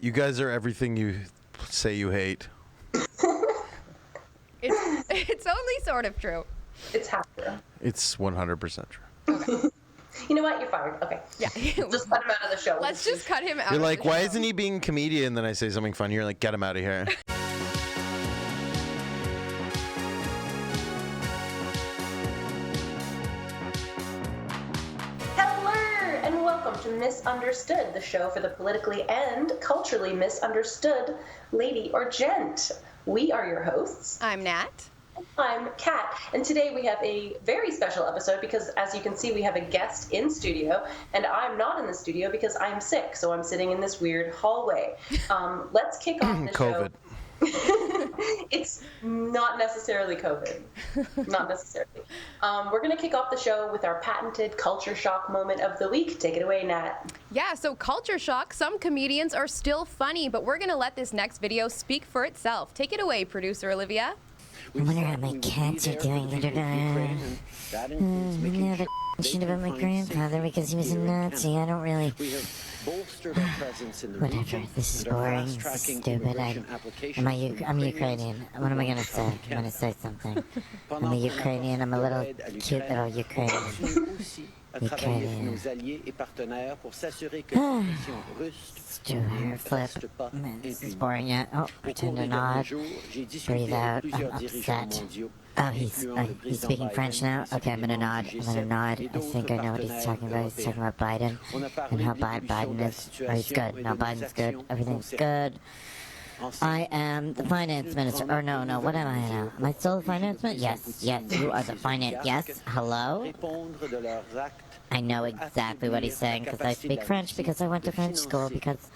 You guys are everything you say you hate. It's only sort of true. It's half true. It's 100% true. Okay. You know what? You're fired. Okay. Yeah. Just cut him out of the show. Let's just cut him out. You're of like, the why show. isn't he being a comedian? Then I say something funny. You're like, get him out of here. Hello, and welcome to Misunderstood, the show for the politically and culturally misunderstood lady or gent. We are your hosts. I'm Nat. I'm Kat, and today we have a very special episode because, as you can see, we have a guest in studio, and I'm not in the studio because I'm sick, so I'm sitting in this weird hallway. Let's kick off the COVID. show. It's not necessarily COVID. Not necessarily. We're going to kick off the show with our patented culture shock moment of the week. Take it away, Nat. Yeah, so culture shock. Some comedians are still funny, but we're going to let this next video speak for itself. Take it away, producer Olivia. I wonder how my cats are doing. Never shit about my grandfather because he was a Nazi. I don't really... Whatever. This is boring. This is stupid. I'm Ukrainian. What am I going to say? I'm going to say something. I'm a Ukrainian. I'm a little cute little Ukrainian. Ukrainian. Do her flip. This is boring yet. Oh, pretend to nod. Breathe out. I'm upset. Oh, he's speaking French now? Okay, I'm gonna nod. I think I know what he's talking about. He's talking about Biden and how bad Biden is. Oh, he's good. No, Biden's good. Everything's good. I am the finance minister. Or no, what am I now? Am I still the finance minister? Yes, you are the finance. Yes, hello? I know exactly what he's saying because I speak French because I went to French school because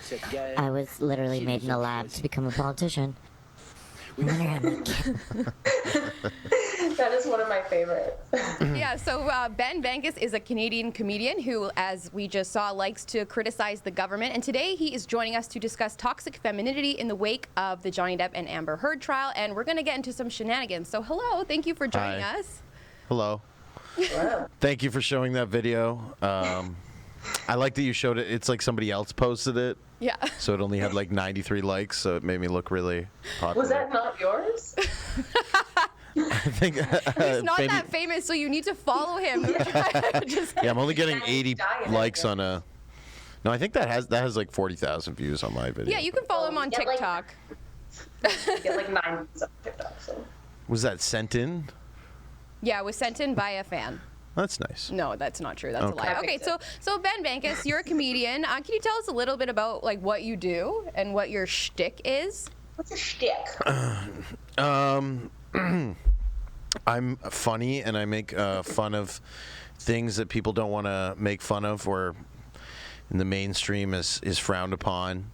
I was literally made in a lab to become a politician. That is one of my favorites. Yeah, so Ben Bankas is a Canadian comedian who, as we just saw, likes to criticize the government. And today he is joining us to discuss toxic femininity in the wake of the Johnny Depp and Amber Heard trial. And we're going to get into some shenanigans. So hello, thank you for joining us. Hello. Wow. Thank you for showing that video. I like that you showed it. It's like somebody else posted it. Yeah. So it only had like 93 likes, so it made me look really popular. Was that not yours? I think He's not that famous, so you need to follow him. Yeah, I'm only getting 80 dying likes out on a... No, I think that has like 40,000 views on my video. Yeah, you can follow him on Get like- TikTok. You get like 9 on TikTok, so. Was that sent in? Yeah, it was sent in by a fan. That's nice. No, that's not true. That's a Okay. lie. Okay, so Ben Bankas, you're a comedian. Can you tell us a little bit about like what you do and what your shtick is? What's your shtick? I'm funny and I make fun of things that people don't want to make fun of or in the mainstream is frowned upon.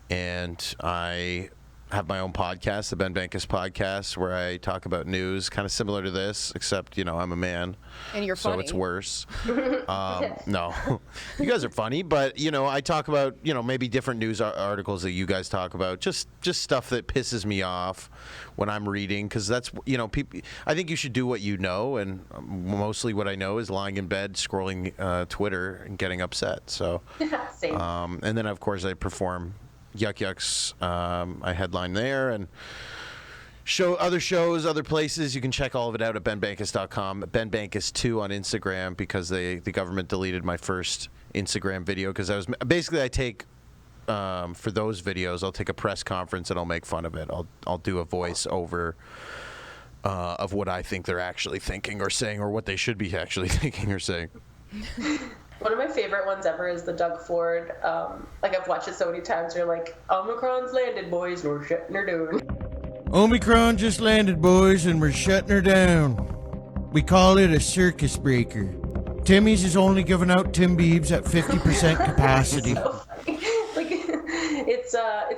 And I have my own podcast, the Ben Bankas podcast, where I talk about news, kind of similar to this, except, I'm a man. And you're funny. So it's worse. No, you guys are funny, but, I talk about, maybe different news articles that you guys talk about, just stuff that pisses me off when I'm reading, because that's, people, I think you should do what you know, and mostly what I know is lying in bed, scrolling Twitter, and getting upset. So, Same. and then, of course, I perform Yuck Yucks. I headline there and show other shows, other places. You can check all of it out at benbankas.com. Ben Bankas 2 on Instagram because the government deleted my first Instagram video because I take for those videos I'll take a press conference and I'll make fun of it. I'll do a voice over of what I think they're actually thinking or saying or what they should be actually thinking or saying. One of my favorite ones ever is the Doug Ford. I've watched it so many times. You're like, Omicron's landed, boys, and we're shutting her down. Omicron just landed, boys, and we're shutting her down. We call it a circus breaker. Timmy's is only giving out Tim Biebs at 50% capacity. So funny. It's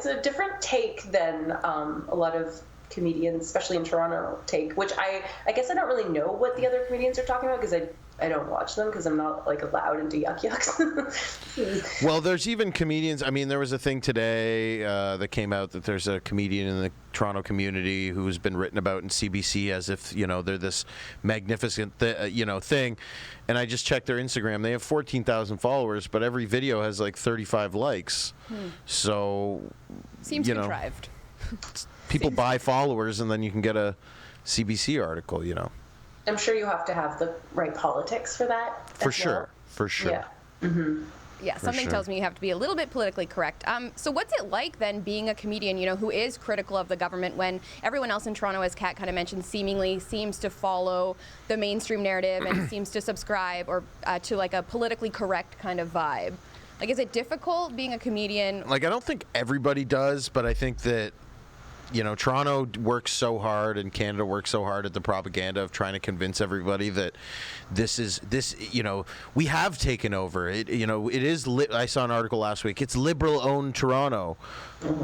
a different take than a lot of comedians, especially in Toronto, take, which I guess I don't really know what the other comedians are talking about because I don't watch them because I'm not like allowed into Yuck Yucks. Well, there's even comedians. I mean, there was a thing today that came out that there's a comedian in the Toronto community who's been written about in CBC as if, they're this magnificent, thing. And I just checked their Instagram. They have 14,000 followers, but every video has like 35 likes. So, Seems contrived. People buy followers, and then you can get a CBC article, I'm sure you have to have the right politics for that. For sure. Yeah. Mm-hmm. Yeah, something tells me you have to be a little bit politically correct. So what's it like then being a comedian, who is critical of the government when everyone else in Toronto, as Kat kind of mentioned, seemingly seems to follow the mainstream narrative and seems to subscribe or to like a politically correct kind of vibe? Like, is it difficult being a comedian? Like, I don't think everybody does, but I think that Toronto works so hard and Canada works so hard at the propaganda of trying to convince everybody that we have taken over. It is, I saw an article last week, it's liberal-owned Toronto.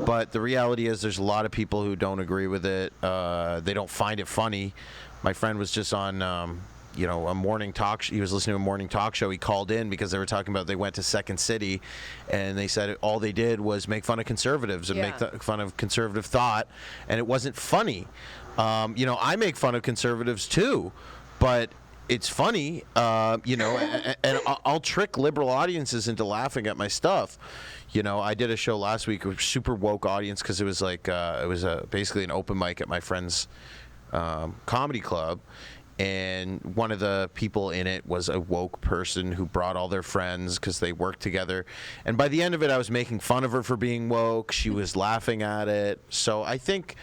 But the reality is there's a lot of people who don't agree with it. They don't find it funny. My friend was just on a morning talk. He was listening to a morning talk show. He called in because they were talking about they went to Second City, and they said all they did was make fun of conservatives and make fun of conservative thought, and it wasn't funny. I make fun of conservatives too, but it's funny, and I'll trick liberal audiences into laughing at my stuff. I did a show last week with a super woke audience because it was like basically an open mic at my friend's comedy club. And one of the people in it was a woke person who brought all their friends because they worked together. And by the end of it, I was making fun of her for being woke. She was laughing at it. So I think,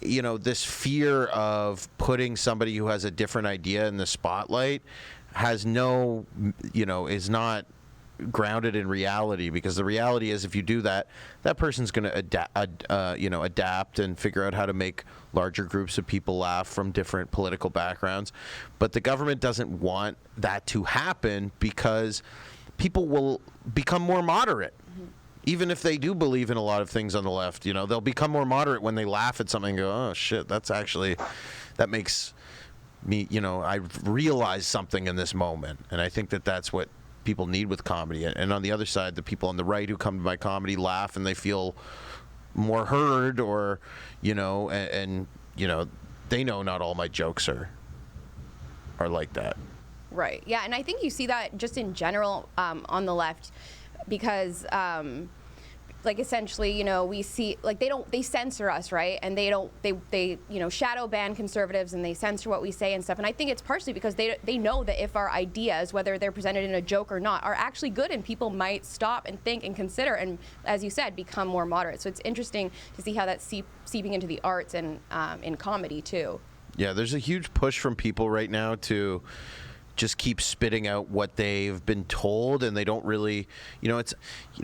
this fear of putting somebody who has a different idea in the spotlight has is not grounded in reality, because the reality is if you do that, that person's going to adapt and figure out how to make larger groups of people laugh from different political backgrounds. But the government doesn't want that to happen because people will become more moderate. Even if they do believe in a lot of things on the left, they'll become more moderate when they laugh at something and go, oh shit, that makes me, I realize something in this moment. And I think that that's what people need with comedy. And on the other side, the people on the right who come to my comedy laugh and they feel more heard, or they know not all my jokes are like that. Right. Yeah, and I think you see that just in general on the left, because essentially, we see they censor us, right? And they shadow ban conservatives and they censor what we say and stuff. And I think it's partially because they know that if our ideas, whether they're presented in a joke or not, are actually good, and people might stop and think and consider and, as you said, become more moderate. So it's interesting to see how that's seeping into the arts and in comedy too. Yeah, there's a huge push from people right now to just keep spitting out what they've been told, and they don't really, it's,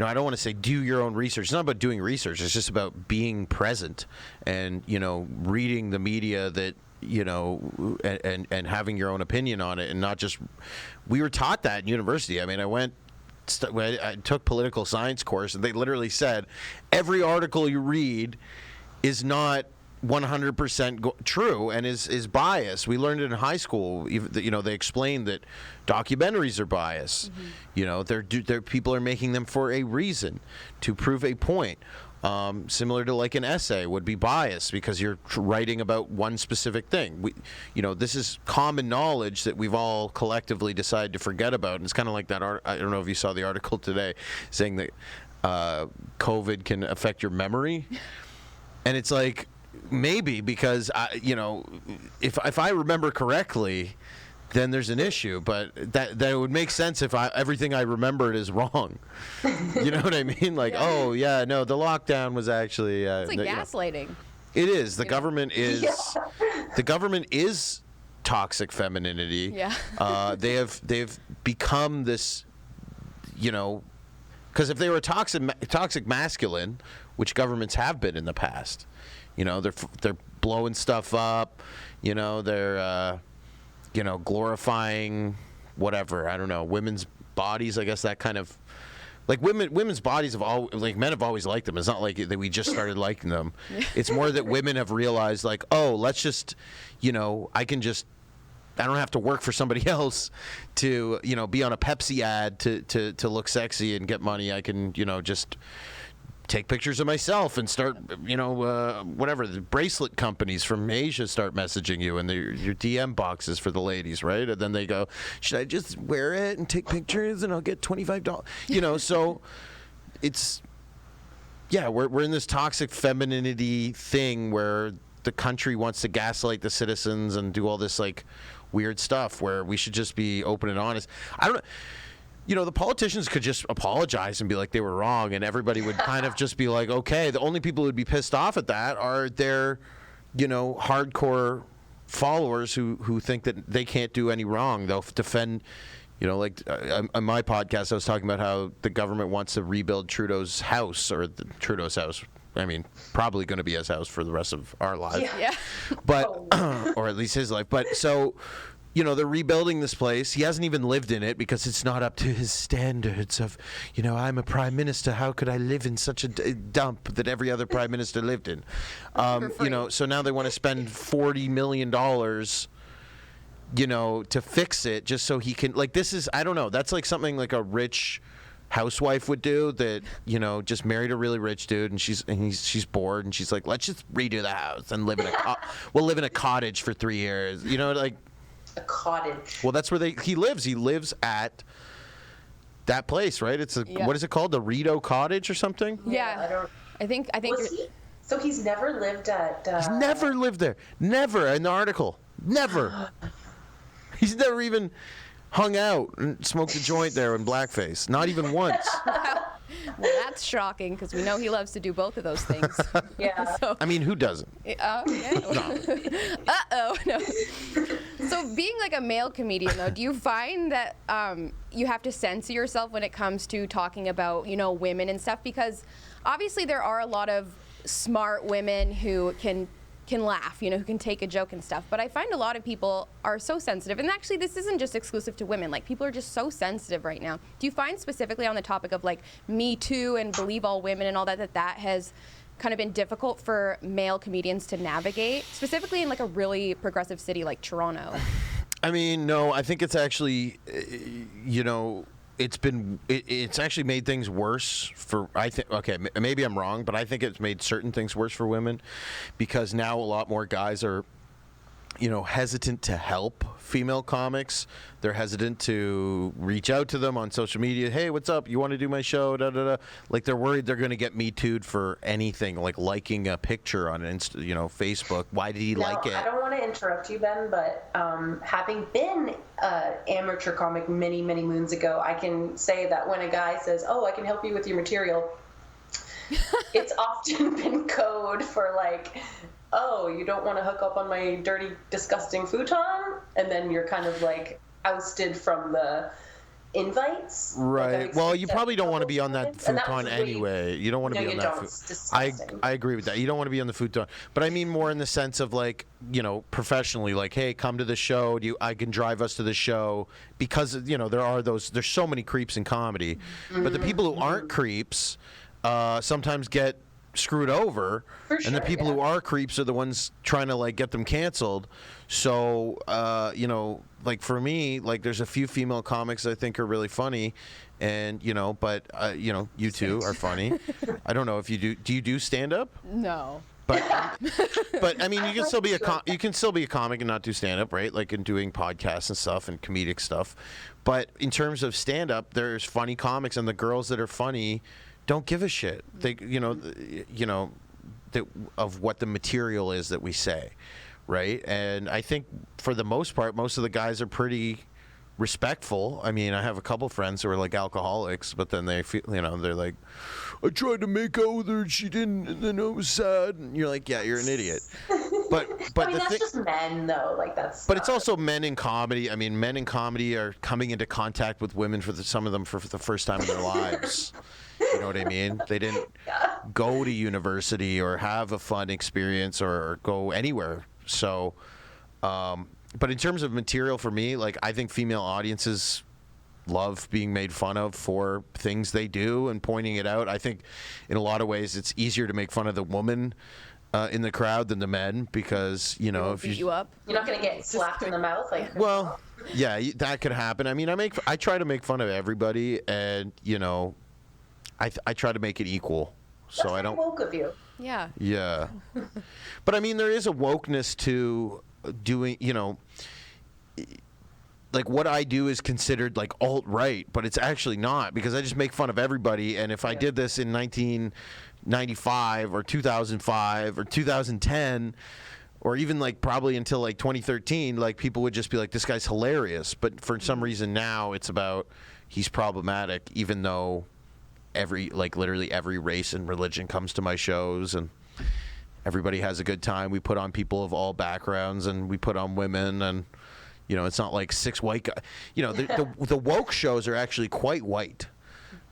I don't want to say do your own research. It's not about doing research. It's just about being present and, reading the media that, and having your own opinion on it, and not just, we were taught that in university. I mean, I took political science course, and they literally said every article you read is not 100% true and is biased. We learned it in high school. They explained that documentaries are biased. They're people are making them for a reason, to prove a point. Similar to like an essay would be biased because you're writing about one specific thing. This is common knowledge that we've all collectively decided to forget about. And it's kind of like that I don't know if you saw the article today saying that COVID can affect your memory, and it's like, maybe, because if I remember correctly, then there's an issue. But that would make sense if everything I remembered is wrong. You know what I mean? Like, oh yeah, no, the lockdown was actually. It's like gaslighting. It is. The government is. The government is toxic femininity. Yeah. They've become this. Because if they were toxic masculine, which governments have been in the past. They're blowing stuff up. They're glorifying whatever. I don't know, women's bodies. I guess that kind of like women's bodies men have always liked them. It's not like that we just started liking them. It's more that women have realized, like, oh, let's just, I can just I don't have to work for somebody else to, be on a Pepsi ad to look sexy and get money. I can, just take pictures of myself and start, whatever, the bracelet companies from Asia start messaging you and your DM boxes for the ladies, right? And then they go, should I just wear it and take pictures and I'll get $25? So it's, yeah, we're in this toxic femininity thing where the country wants to gaslight the citizens and do all this like weird stuff where we should just be open and honest. I don't know. The politicians could just apologize and be like they were wrong, and everybody would kind of just be like, okay. The only people who would be pissed off at that are their, hardcore followers who think that they can't do any wrong. They'll defend, on my podcast, I was talking about how the government wants to rebuild Trudeau's house, or Trudeau's house. I mean, probably going to be his house for the rest of our lives. Yeah. But, or at least his life. But so, they're rebuilding this place. He hasn't even lived in it because it's not up to his standards of, I'm a prime minister. How could I live in such a dump that every other prime minister lived in? So now they want to spend $40 million, to fix it just so he can, like, this is, I don't know. That's like something like a rich housewife would do that, just married a really rich dude and she's bored and she's like, let's just redo the house and we'll live in a cottage for 3 years, like a cottage. Well, that's where he lives at that place, right? It's what is it called, the Rideau Cottage or something? Yeah, I think So he's never lived at he's never lived there, never, in the article, never. He's never even hung out and smoked a joint there in blackface. Not even once. Well, that's shocking because we know he loves to do both of those things. Yeah. So, I mean, who doesn't? Yeah. Uh-oh. No. So being like a male comedian, though, do you find that you have to censor yourself when it comes to talking about, women and stuff? Because obviously there are a lot of smart women who can laugh, who can take a joke and stuff. But I find a lot of people are so sensitive. And actually, this isn't just exclusive to women. Like, people are just so sensitive right now. Do you find specifically on the topic of, like, Me Too and Believe All Women and all that has kind of been difficult for male comedians to navigate, specifically in, like, a really progressive city like Toronto? I mean, no, I think it's actually, it's actually made things worse for, I think, okay, maybe I'm wrong, but I think it's made certain things worse for women because now a lot more guys are, hesitant to help female comics. They're hesitant to reach out to them on social media. Hey, what's up? You want to do my show? Da, da, da. Like, they're worried they're going to get Me Too'd for anything, like liking a picture on Facebook. Why did he like it? I don't want to interrupt you, Ben, but having been an amateur comic many, many moons ago, I can say that when a guy says, oh, I can help you with your material, it's often been code for like, oh, you don't want to hook up on my dirty, disgusting futon? And then you're kind of like ousted from the invites. Right. Well, you probably don't want to be on that futon anyway. You don't want to be on that futon. I agree with that. You don't want to be on the futon. But I mean more in the sense of like, professionally, like, hey, come to the show. I can drive us to the show because, there's so many creeps in comedy. Mm-hmm. But the people who aren't creeps sometimes get screwed over, and the people who are creeps are the ones trying to like get them canceled. So like for me, like there's a few female comics I think are really funny, and but you two are funny. I don't know if you do you do stand up? No. But I mean, you can still be a comic and not do stand up, right? Like in doing podcasts and stuff and comedic stuff. But in terms of stand up, there's funny comics, and the girls that are funny don't give a shit. They, of what the material is that we say, right? And I think for the most part, most of the guys are pretty respectful. I mean, I have a couple friends who are like alcoholics, but then they feel, they're like, I tried to make out with her and she didn't, and then I was sad. And you're like, yeah, you're an idiot. But I mean, that's just men, though. Like that's. But it's also men in comedy. I mean, men in comedy are coming into contact with women some of them for the first time in their lives. You know what I mean? They didn't go to university or have a fun experience or go anywhere. So, but in terms of material for me, like I think female audiences love being made fun of for things they do and pointing it out. I think in a lot of ways it's easier to make fun of the woman in the crowd than the men because, you know, if beat you up. You're not going to get slapped in the mouth. Like, well, yeah, that could happen. I mean, I try to make fun of everybody, and, you know, I try to make it equal. So I don't. Woke of you. Yeah. Yeah. But I mean, there is a wokeness to doing, you know, like what I do is considered like alt-right, but it's actually not, because I just make fun of everybody. And if I did this in 1995 or 2005 or 2010, or even like probably until like 2013, like people would just be like, this guy's hilarious. But for some reason now it's about he's problematic, even though literally every race and religion comes to my shows, and everybody has a good time. We put on people of all backgrounds, and we put on women, and, you know, it's not like 6 white guys. You know, the woke shows are actually quite white.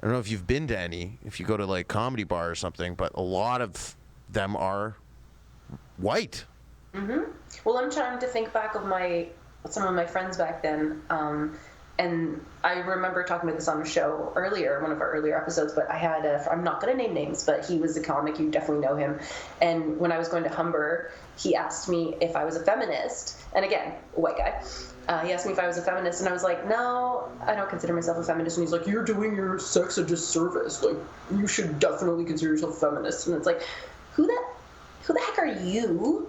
I don't know if you've been to any, if you go to like Comedy Bar or something, but a lot of them are white. Mm-hmm. Well, I'm trying to think back of some of my friends back then. And I remember talking about this on a show earlier, one of our earlier episodes, but I had I'm not going to name names, but he was a comic. You definitely know him. And when I was going to Humber, he asked me if I was a feminist. And again, a white guy. He asked me if I was a feminist, and I was like, no, I don't consider myself a feminist. And he's like, you're doing your sex a disservice. Like, you should definitely consider yourself a feminist. And it's like, who the heck are you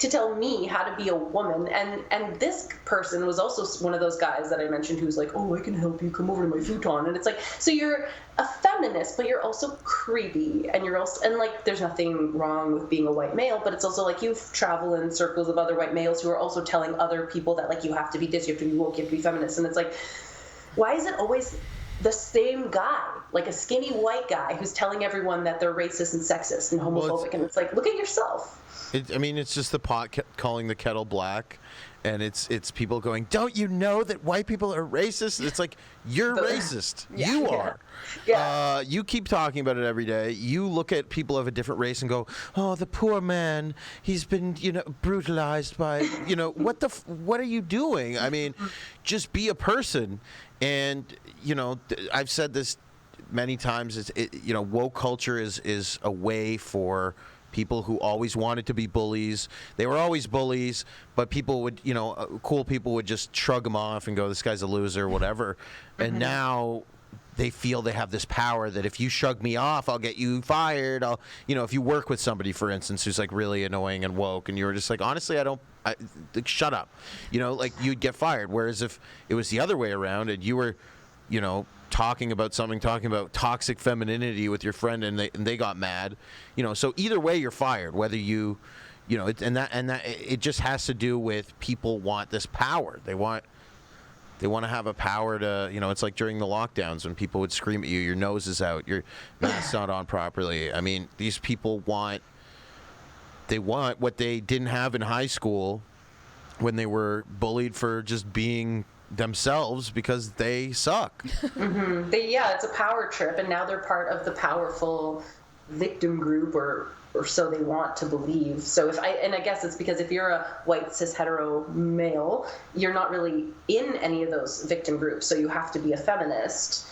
to tell me how to be a woman? And this person was also one of those guys that I mentioned who's like, oh, I can help you, come over to my futon. And it's like, so you're a feminist, but you're also creepy, and you're also, and like, there's nothing wrong with being a white male, but it's also like you travel in circles of other white males who are also telling other people that, like, you have to be this, you have to be woke, you have to be feminist. And it's like, why is it always the same guy, like a skinny white guy who's telling everyone that they're racist and sexist and homophobic? And it's like, look at yourself. I mean, it's just the pot calling the kettle black, and it's people going, don't you know that white people are racist? It's like, you're racist. Yeah. You are. Yeah. You keep talking about it every day. You look at people of a different race and go, oh, the poor man, he's been, you know, brutalized by, you know, what are you doing? I mean, just be a person. And, you know, I've said this many times, you know, woke culture is a way for people who always wanted to be bullies. They were always bullies, but people would, you know, cool people would just shrug them off and go, this guy's a loser, whatever. And now they feel they have this power that if you shrug me off, I'll get you fired. You know, if you work with somebody, for instance, who's like really annoying and woke, and you were just like, honestly, like, shut up. You know, like, you'd get fired. Whereas if it was the other way around and you were, you know, talking about toxic femininity with your friend, and they got mad, you know, so either way you're fired, whether you know, and that it just has to do with people want this power. They want to have a power to, you know, it's like during the lockdowns when people would scream at you, your nose is out, your mask's not on properly. I mean, these people want what they didn't have in high school when they were bullied for just being themselves because they suck. Mm-hmm. It's a power trip, and now they're part of the powerful victim group, or so they want to believe. So I guess it's because if you're a white cis hetero male, you're not really in any of those victim groups, so you have to be a feminist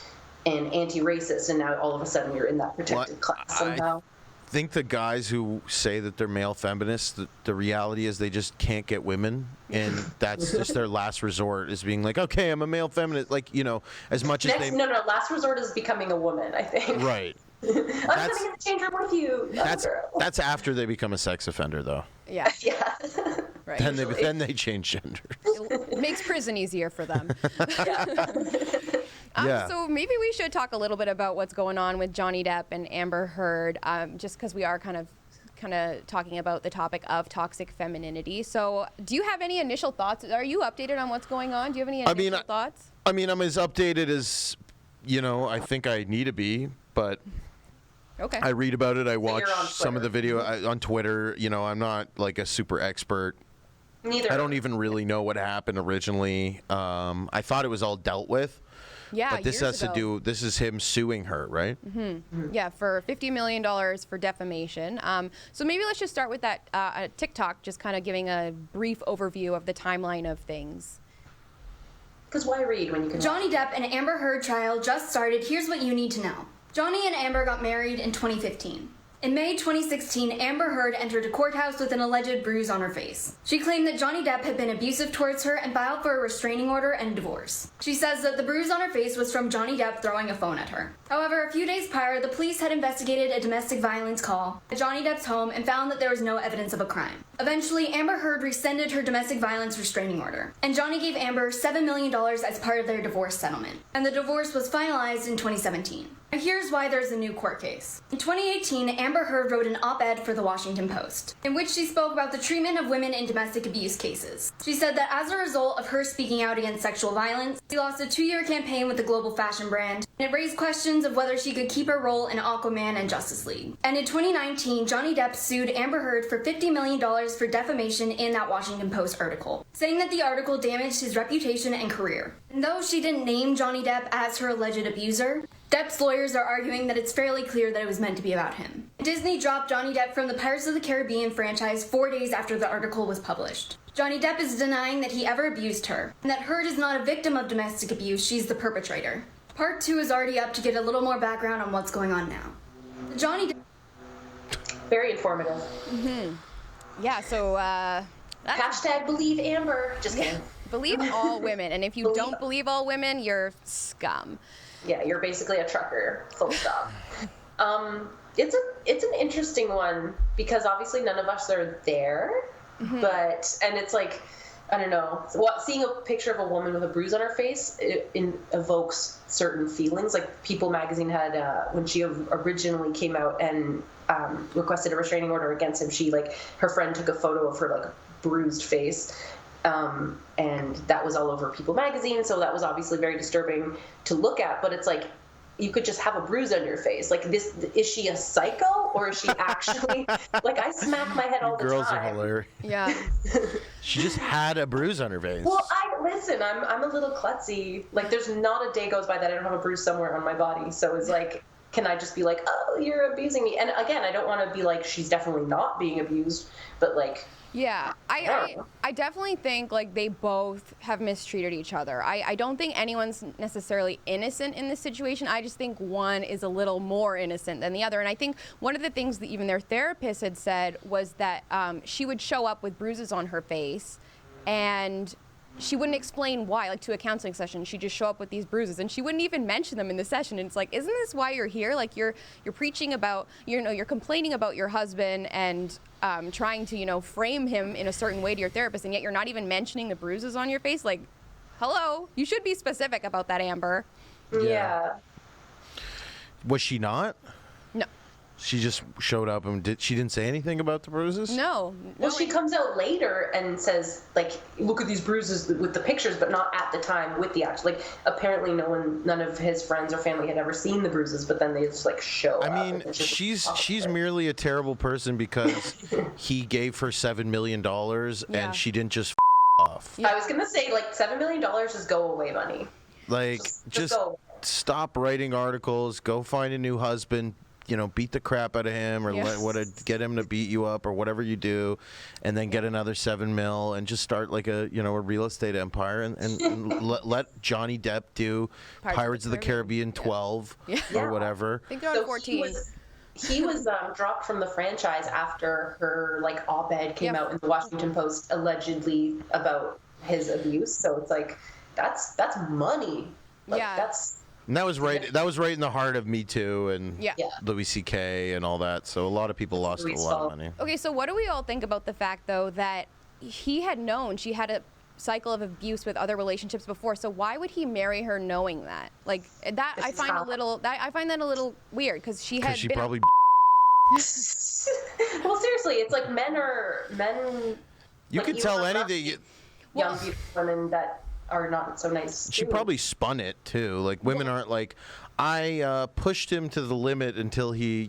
and anti-racist, and now all of a sudden you're in that protected class somehow. I think the guys who say that they're male feminists, the reality is they just can't get women, and that's just their last resort, is being like, okay, I'm a male feminist. Like, you know, as much as No, last resort is becoming a woman, I think. Right. I'm coming in the change room with you. That's after they become a sex offender, though. Yeah. Yeah. Right. Then they change gender. It makes prison easier for them. Yeah. So maybe we should talk a little bit about what's going on with Johnny Depp and Amber Heard, just because we are kind of talking about the topic of toxic femininity. So do you have any initial thoughts? Are you updated on what's going on? Do you have any initial thoughts? I mean, I'm as updated as, you know, I think I need to be, but okay. I read about it. I watch some of the video on Twitter. You know, I'm not like a super expert. Neither. I don't even really know what happened originally. I thought it was all dealt with. Yeah, but this has to do. This is him suing her, right? Mm-hmm. Yeah, for $50 million for defamation. So maybe let's just start with that TikTok, just kind of giving a brief overview of the timeline of things. Because why read when you can? Johnny Depp and Amber Heard trial just started. Here's what you need to know. Johnny and Amber got married in 2015. In May 2016, Amber Heard entered a courthouse with an alleged bruise on her face. She claimed that Johnny Depp had been abusive towards her and filed for a restraining order and divorce. She says that the bruise on her face was from Johnny Depp throwing a phone at her. However, a few days prior, the police had investigated a domestic violence call at Johnny Depp's home and found that there was no evidence of a crime. Eventually, Amber Heard rescinded her domestic violence restraining order, and Johnny gave Amber $7 million as part of their divorce settlement, and the divorce was finalized in 2017. Now here's why there's a new court case. In 2018, Amber Heard wrote an op-ed for the Washington Post, in which she spoke about the treatment of women in domestic abuse cases. She said that as a result of her speaking out against sexual violence, she lost a 2-year campaign with the global fashion brand, and it raised questions of whether she could keep her role in Aquaman and Justice League. And in 2019, Johnny Depp sued Amber Heard for $50 million for defamation in that Washington Post article, saying that the article damaged his reputation and career. And though she didn't name Johnny Depp as her alleged abuser, Depp's lawyers are arguing that it's fairly clear that it was meant to be about him. Disney dropped Johnny Depp from the Pirates of the Caribbean franchise 4 days after the article was published. Johnny Depp is denying that he ever abused her, and that Heard is not a victim of domestic abuse, she's the perpetrator. Part 2 is already up to get a little more background on what's going on now. Johnny Depp... Very informative. Yeah, so, Hashtag believe Amber. Just kidding. believe all women, and if you don't believe all women, you're scum. Yeah, you're basically a trucker, full stop. It's an interesting one because obviously none of us are there, but it's like, I don't know, seeing a picture of a woman with a bruise on her face, it evokes certain feelings. Like People magazine had, when she originally came out and requested a restraining order against him, her friend took a photo of her bruised face. And that was all over People magazine, so that was obviously very disturbing to look at. But it's like, you could just have a bruise on your face. Like, this, is she a psycho, or is she actually I smack my head all the time. Girls are hilarious. Yeah. She just had a bruise on her face. Well, listen, I'm a little klutzy. There's not a day goes by that I don't have a bruise somewhere on my body. So it's like, can I just be like, oh, you're abusing me? And again, I don't want to be like, she's definitely not being abused, but yeah, I definitely think they both have mistreated each other. I don't think anyone's necessarily innocent in this situation. I just think one is a little more innocent than the other. And I think one of the things that even their therapist had said was that she would show up with bruises on her face, and she wouldn't explain why. To a counseling session, she'd just show up with these bruises, and she wouldn't even mention them in the session. And it's like, isn't this why you're here? You're preaching about, you're complaining about your husband and trying to, frame him in a certain way to your therapist, and yet you're not even mentioning the bruises on your face. Hello, you should be specific about that, Amber. yeah. Was she not? No. She just showed up and she didn't say anything about the bruises? No. Well, she comes out later and says, look at these bruises with the pictures, but not at the time with the actual. Apparently none of his friends or family had ever seen the bruises, but then they just show up. I mean, she's merely a terrible person because he gave her $7 million and she didn't just off. Yeah. I was going to say, $7 million is go away money. Just go. Stop writing articles, go find a new husband, beat the crap out of him, or get him to beat you up, or whatever you do, and then get another $7 million and just start a real estate empire, and let Johnny Depp do Pirates of the Caribbean 12 or whatever. I think they're on 14. He was dropped from the franchise after her op-ed came out in the Washington Post allegedly about his abuse. So it's that's money. And that was right. That was right in the heart of Me Too and Louis C.K. and all that. So a lot of people lost a lot of money. Okay, so what do we all think about the fact, though, that he had known she had a cycle of abuse with other relationships before? So why would he marry her knowing that? I find that a little weird because she probably. Well, seriously, it's men. You could tell anything. Young beautiful women that are not so nice. She probably spun it too. Women aren't I pushed him to the limit until he,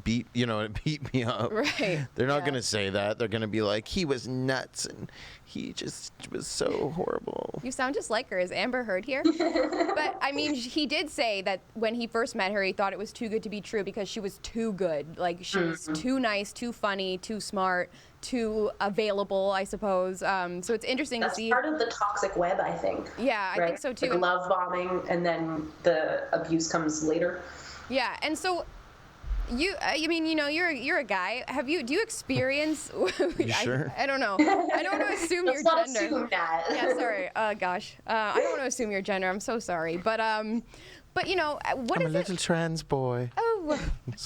beat me up. Right. They're not gonna say that. They're gonna be like, he was nuts and he just was so horrible. You sound just like her. Is Amber Heard here? But I mean, he did say that when he first met her, he thought it was too good to be true because she was too good. She was too nice, too funny, too smart, too available, I suppose. So it's interesting to see. That's part of the toxic web, I think. Yeah, I think so too. Love bombing, and then the abuse comes later. Yeah, and so I mean, you're a guy. Do you experience? You sure? I don't know. I don't want to assume your Let's not gender. assume that. Yeah, sorry. Gosh, I don't want to assume your gender. I'm so sorry, but what I'm a is little it? trans boy. Oh,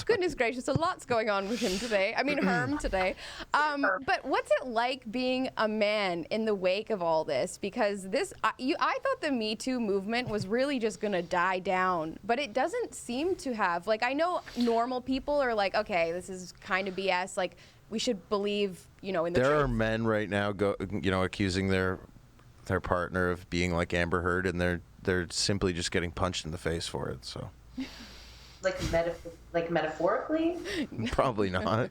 goodness gracious! A lot's going on with him today. I mean, Herm today. But what's it like being a man in the wake of all this? Because I thought the Me Too movement was really just gonna die down, but it doesn't seem to have. Like, I know normal people are like, okay, this is kind of BS. Like, we should believe, in the There truth. are men right now accusing their partner of being like Amber Heard, and they're simply just getting punched in the face for it. So like metaphorically? probably not.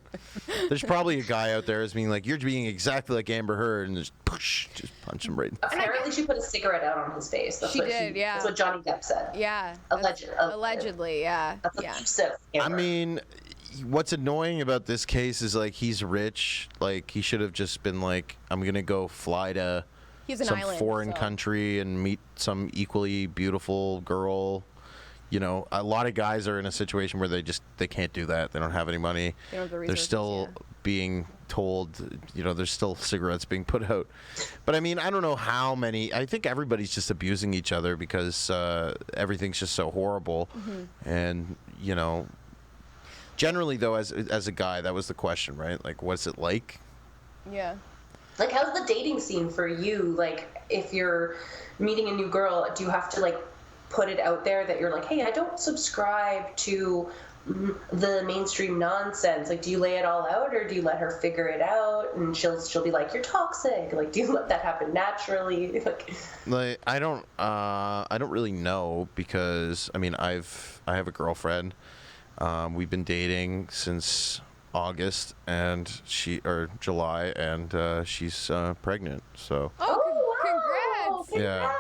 There's probably a guy out there who's being like, you're being exactly like Amber Heard, and just punch him right in the face. Apparently, she put a cigarette out on his face. She did, yeah. That's what Johnny Depp said. Yeah. Allegedly, yeah. That's what Yeah. she said. I mean, what's annoying about this case is, like, he's rich. Like, he should have just been like, I'm gonna go fly to He's an some island, foreign so. country and meet some equally beautiful girl. A lot of guys are in a situation where they can't do that. They don't have any money. They don't have the They're resources, still being told, there's still cigarettes being put out. But I mean, I don't know how many. I think everybody's just abusing each other because everything's just so horrible. Mm-hmm. And generally though, as a guy, that was the question, right? Like, what's it like? Yeah. Like, how's the dating scene for you? Like, if you're meeting a new girl, do you have to, like, put it out there that you're like, hey, I don't subscribe to the mainstream nonsense? Like, do you lay it all out, or do you let her figure it out and she'll be like, you're toxic? Like, do you let that happen naturally? Like, I don't really know, because I mean, I have a girlfriend. We've been dating since August or July, and she's pregnant. So Oh, congrats! Yeah.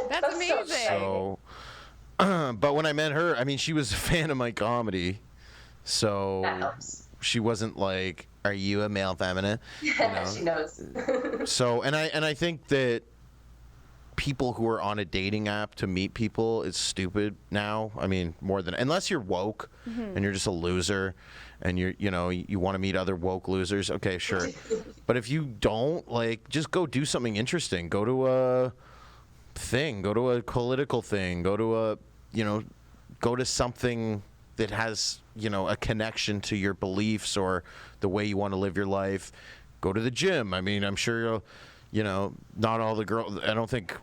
That's amazing. so, but when I met her, I mean, she was a fan of my comedy, so That helps. she wasn't like, "Are you a male feminine?" She knows. So, and I think that people who are on a dating app to meet people is stupid now. I mean, more than, unless you're woke and you're just a loser and you want to meet other woke losers. Okay, sure. But if you don't, like, just go do something interesting. Go to a thing, go to a political thing, go to something that has, a connection to your beliefs or the way you want to live your life. Go to the gym. I mean, I'm sure not all the girls, I don't think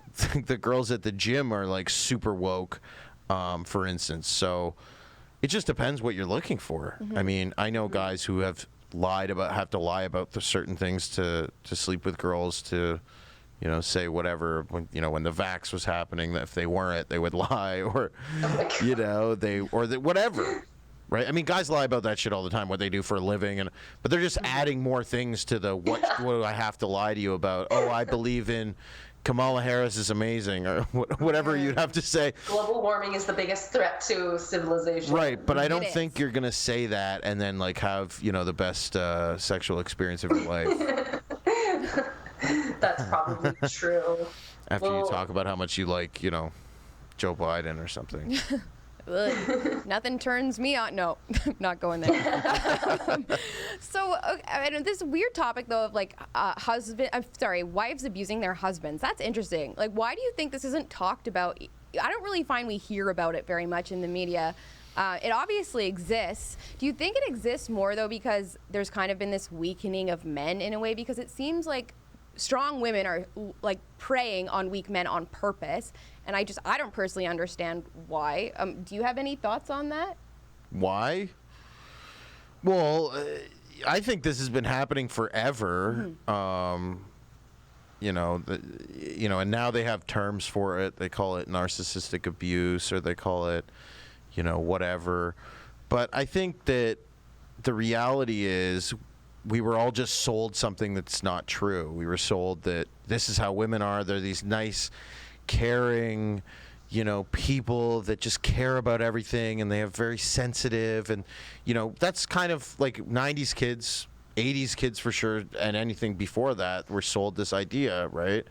the girls at the gym are like super woke, for instance. So it just depends what you're looking for. I mean, I know guys who have to lie about the certain things to sleep with girls, to say whatever, when the vax was happening, that if they weren't, they would lie, or whatever. Right? I mean, guys lie about that shit all the time, what they do for a living, but they're just adding more things to the what do I have to lie to you about? Oh, I believe in Kamala Harris is amazing, or whatever you'd have to say. Global warming is the biggest threat to civilization. Right, but I don't is. think you're gonna say that and then like have the best sexual experience of your life. That's probably true. After you talk about how much you like, Joe Biden or something. Ugh, nothing turns me on. No, not going there. So, this weird topic though of like wives abusing their husbands. That's interesting. Like, why do you think this isn't talked about? I don't really find we hear about it very much in the media. It obviously exists. Do you think it exists more though because there's kind of been this weakening of men in a way? Because it seems like strong women are like preying on weak men on purpose, and I don't personally understand why. Do you have any thoughts on that? Why? Well, I think this has been happening forever. And now they have terms for it. They call it narcissistic abuse, or they call it, whatever. But I think that the reality is, we were all just sold something that's not true. We were sold that this is how women are. They're these nice, caring, people that just care about everything, and they have very sensitive, and that's kind of like 90s kids, 80s kids for sure, and anything before that were sold this idea, right?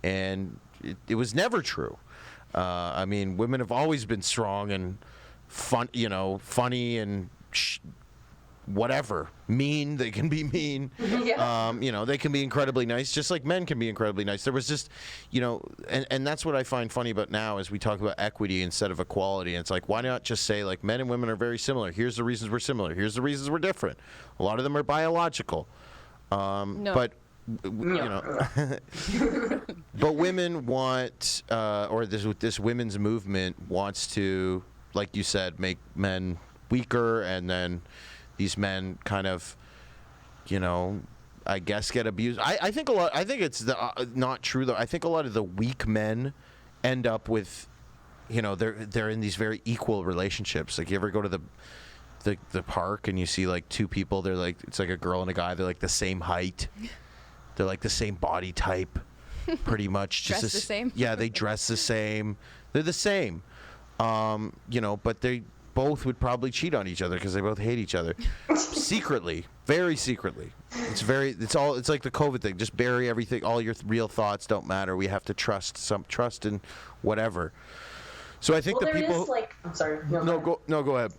And it was never true. I mean, women have always been strong and funny and whatever, mean. They can be mean. Yeah. You know, they can be incredibly nice, just like men can be incredibly nice. There was just, you know, and that's what I find funny about now is we talk about equity instead of equality. And it's like, why not just say, like, men and women are very similar. Here's the reasons we're similar. Here's the reasons we're different. A lot of them are biological. No. But, you know, but women want, or this women's movement wants to, like you said, make men weaker, and then these men kind of, you know, I guess get abused. I think a lot. I think it's not true though. I think a lot of the weak men end up with, you know, they're in these very equal relationships. Like, you ever go to the park and you see like two people? They're like, it's like a girl and a guy. They're like the same height. They're like the same body type, pretty much. Dress the same. Yeah, they dress the same. They're the same. You know, but they both would probably cheat on each other because they both hate each other secretly, very secretly. It's like the COVID thing. Just bury everything. All your real thoughts don't matter. We have to trust in whatever. So I think the people. I'm sorry. Go ahead.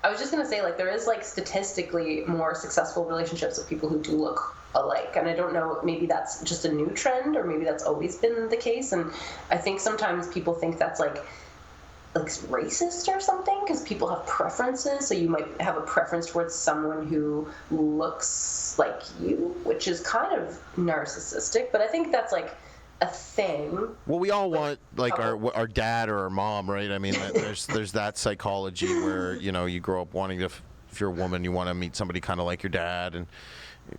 I was just gonna say, like, there is like statistically more successful relationships with people who do look alike, and I don't know, maybe that's just a new trend, or maybe that's always been the case. And I think sometimes people think that's like racist or something, because people have preferences. So you might have a preference towards someone who looks like you, which is kind of narcissistic. But I think that's like a thing. Well, we all want like our dad or our mom, right? I mean, there's that psychology where, you know, you grow up wanting to, if you're a woman, you want to meet somebody kind of like your dad, and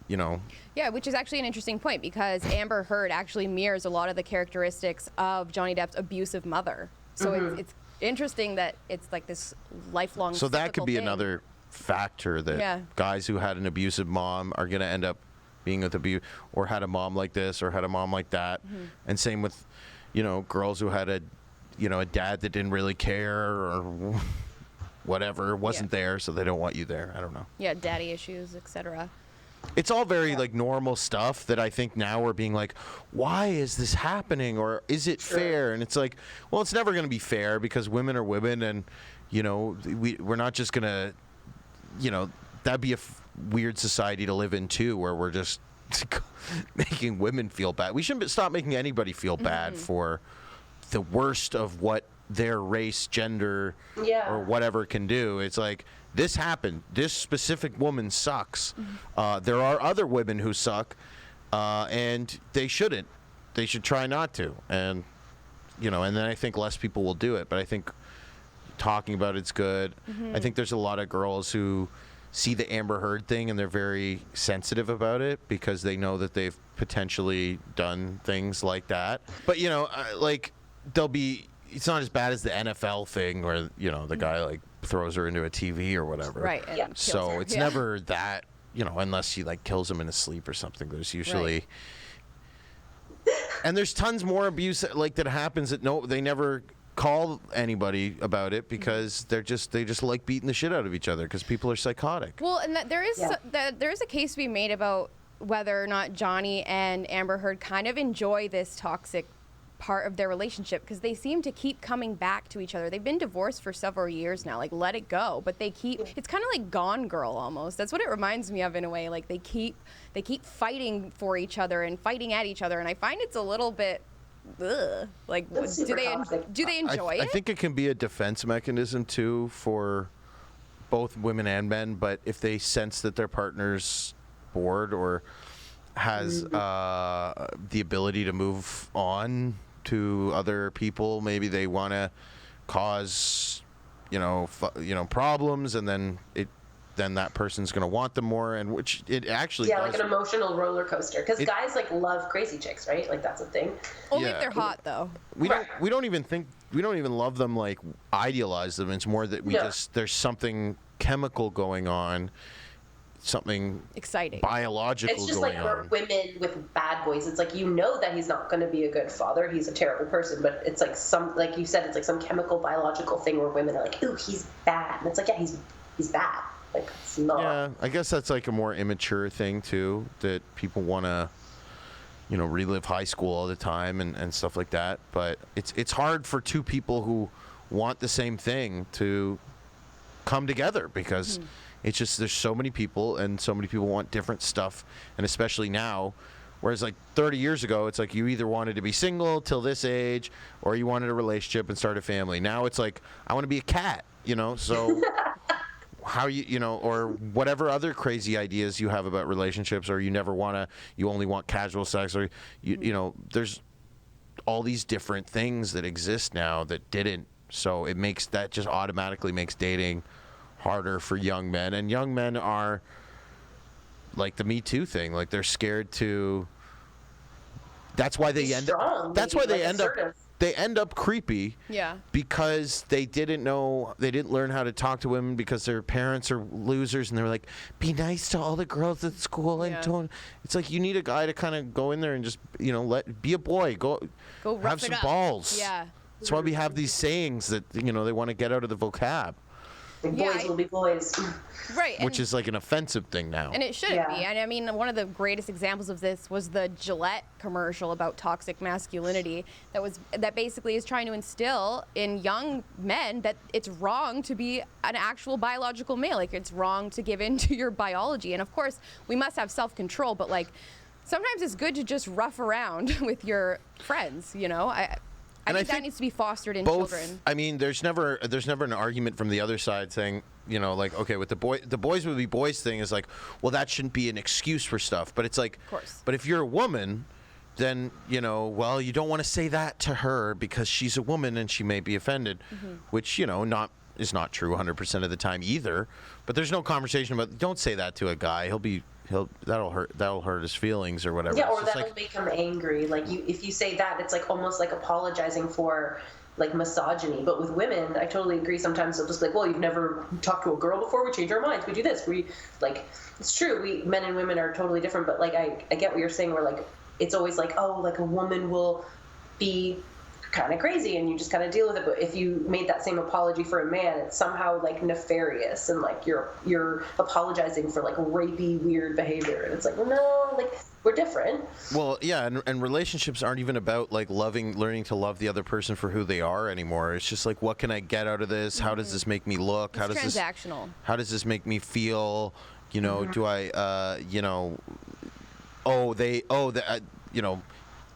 you know. Yeah, which is actually an interesting point, because Amber Heard actually mirrors a lot of the characteristics of Johnny Depp's abusive mother. So it's interesting that it's like this lifelong. So that could be thing. another factor that guys who had an abusive mom are going to end up being with abuse, or had a mom like this, or had a mom like that. And same with, you know, girls who had a dad that didn't really care, or whatever, wasn't there, so they don't want you there. I don't know. Yeah, daddy issues, etc. It's all very like normal stuff that I think now we're being like, why is this happening, or is it fair? And it's like, well, it's never going to be fair, because women are women, and you know, we're not just going to, you know, that'd be a weird society to live in too, where we're just making women feel bad. We shouldn't stop making anybody feel bad for the worst of what their race, gender, or whatever can do. It's like, this happened. This specific woman sucks. There are other women who suck, and they shouldn't. They should try not to. And, you know, and then I think less people will do it. But I think talking about it's good. I think there's a lot of girls who see the Amber Heard thing and they're very sensitive about it, because they know that they've potentially done things like that. But, you know, like, it's not as bad as the NFL thing where, you know, the guy like throws her into a TV or whatever. Right. So it's never that, you know, unless he like kills him in his sleep or something. There's usually, and there's tons more abuse like that happens that they never call anybody about it, because they just like beating the shit out of each other, because people are psychotic. Well, and there is a case to be made about whether or not Johnny and Amber Heard kind of enjoy this toxic part of their relationship, because they seem to keep coming back to each other. They've been divorced for several years now, like, let it go, but it's kind of like Gone Girl almost. That's what it reminds me of, in a way. Like, they keep fighting for each other and fighting at each other, and I find it's a little bit like, do they enjoy it? I think it can be a defense mechanism too for both women and men, but if they sense that their partner's bored or has the ability to move on to other people, maybe they want to cause, you know, problems, and then that person's going to want them more, and which it actually does. Like an emotional roller coaster, because guys like love crazy chicks, right? Like, that's a thing. Only if they're hot, though. We don't even love them, like idealize them. It's more that there's something chemical going on, something exciting, on. biological It's just like for women with bad boys. It's like, you know that he's not going to be a good father. He's a terrible person, but it's like like you said, it's like some chemical biological thing where women are like, ooh, he's bad. And it's like, yeah, he's bad. Like, it's not. Yeah, I guess that's like a more immature thing too, that people want to, you know, relive high school all the time and stuff like that. But it's hard for two people who want the same thing to come together, because It's just there's so many people, and so many people want different stuff, and especially now. Whereas like 30 years ago, it's like you either wanted to be single till this age, or you wanted a relationship and start a family. Now it's like, I want to be a cat, so how or whatever other crazy ideas you have about relationships, or you only want casual sex, or there's all these different things that exist now that didn't. So that just automatically makes dating harder for young men. And young men are like the Me Too thing. Like they're scared to. That's why they end up. That's why they end up. They end up creepy. Yeah. Because they didn't learn how to talk to women because their parents are losers, and they were like, be nice to all the girls at school and don't. It's like you need a guy to kind of go in there and just be a boy. Go have some balls. Yeah. That's why we have these sayings that they want to get out of the vocab. Boys will be boys. Right. Which is like an offensive thing now. And it shouldn't be. And I mean, one of the greatest examples of this was the Gillette commercial about toxic masculinity that basically is trying to instill in young men that it's wrong to be an actual biological male. Like, it's wrong to give in to your biology. And of course, we must have self-control, but like, sometimes it's good to just rough around with your friends, I think that needs to be fostered in children. I mean, there's never an argument from the other side saying, like, okay, with the boys will be boys thing is like, well, that shouldn't be an excuse for stuff. But it's like, of course. But if you're a woman, then, well, you don't want to say that to her because she's a woman and she may be offended, which, is not true 100% of the time either. But there's no conversation about, don't say that to a guy. That'll hurt his feelings or whatever. Yeah, or that'll make him angry. Like if you say that, it's like almost like apologizing for like misogyny. But with women, I totally agree. Sometimes they'll just be like, well, you've never talked to a girl before. We change our minds. We do this. It's true. Men and women are totally different. But like I get what you're saying. Where like it's always like, oh, like a woman will be kind of crazy and you just kind of deal with it. But if you made that same apology for a man, it's somehow like nefarious and like you're apologizing for like rapey weird behavior, and it's like, no, like we're different. Well, yeah, and relationships aren't even about like learning to love the other person for who they are anymore. It's just like, what can I get out of this? How does this make me look? It's transactional. How does this make me feel? Do I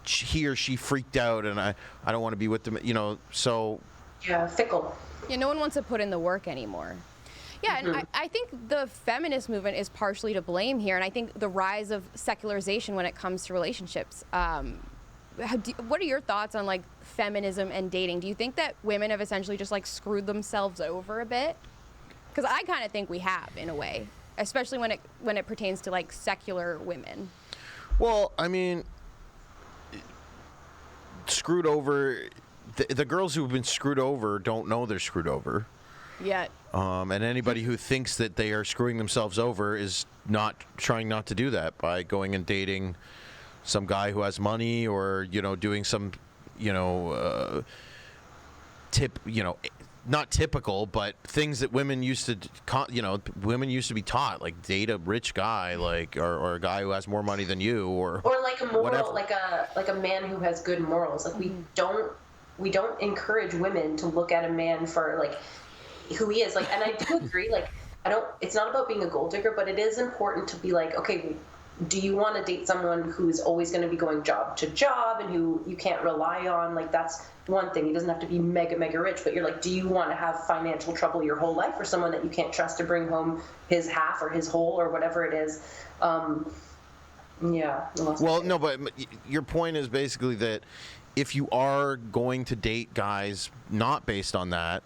he or she freaked out and I don't want to be with them, so. Yeah, fickle. Yeah, no one wants to put in the work anymore. Yeah, and I think the feminist movement is partially to blame here, and I think the rise of secularization when it comes to relationships. What are your thoughts on like feminism and dating? Do you think that women have essentially just like screwed themselves over a bit? Because I kind of think we have, in a way, especially when it pertains to like secular women. Well, I mean, screwed over. The girls who've been screwed over don't know they're screwed over yet. And anybody who thinks that they are screwing themselves over is trying not to do that by going and dating some guy who has money or doing some not typical, but things that women used to be taught, like date a rich guy, like or a guy who has more money than you, or like a moral, like a man who has good morals. Like we don't encourage women to look at a man for like who he is. Like, and I do agree. Like, it's not about being a gold digger, but it is important to be like, okay, do you want to date someone who's always going to be going job to job and who you can't rely on? Like, that's one thing. He doesn't have to be mega, mega rich, but you're like, do you want to have financial trouble your whole life, or someone that you can't trust to bring home his half or his whole or whatever it is? Yeah. Well, no, but your point is basically that if you are going to date guys not based on that,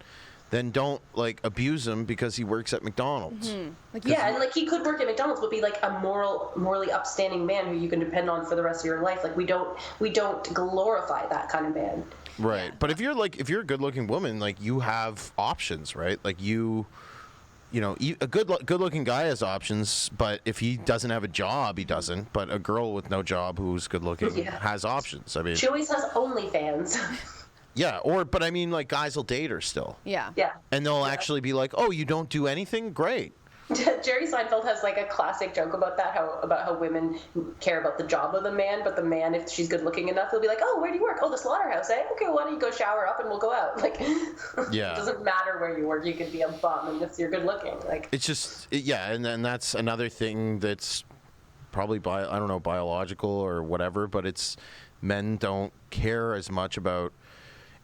then don't like abuse him because he works at McDonald's. Mm-hmm. And like he could work at McDonald's, but be like a morally upstanding man who you can depend on for the rest of your life. Like we don't glorify that kind of man. Right. But if you're a good-looking woman, like you have options, right? Like a good-looking guy has options, but if he doesn't have a job, he doesn't. But a girl with no job who's good-looking has options. I mean, she always has OnlyFans. Yeah, but I mean, like, guys will date her still. Yeah. Yeah. And they'll actually be like, oh, you don't do anything? Great. Jerry Seinfeld has like a classic joke about that, about how women care about the job of the man, but the man, if she's good looking enough, he'll be like, "Oh, where do you work? Oh, the slaughterhouse, eh? Okay, why don't you go shower up and we'll go out?" Like, Yeah. It doesn't matter where you work. You could be a bum, and if you're good looking, like, It's just, yeah, and then that's another thing that's probably I don't know, biological or whatever, but it's men don't care as much about,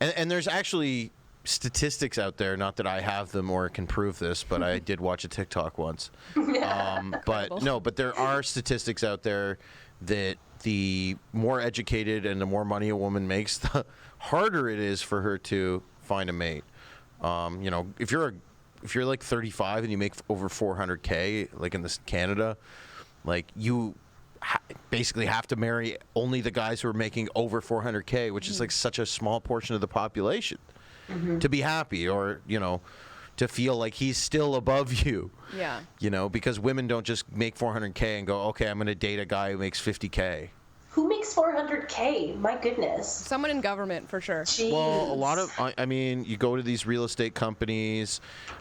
and there's actually statistics out there, not that I have them or can prove this, but I did watch a TikTok once. But there are statistics out there that the more educated and the more money a woman makes, the harder it is for her to find a mate. You know, if you're like 35 and you make over 400K, like in this Canada, like you basically have to marry only the guys who are making over 400K, which is like such a small portion of the population. To be happy, or, you know, to feel like he's still above you. Yeah. You know, because women don't just make 400K and go, okay, I'm going to date a guy who makes 50K. who makes 400K? My goodness. Someone in government, for sure. Jeez. Well, a lot of, I mean, you go to these real estate companies,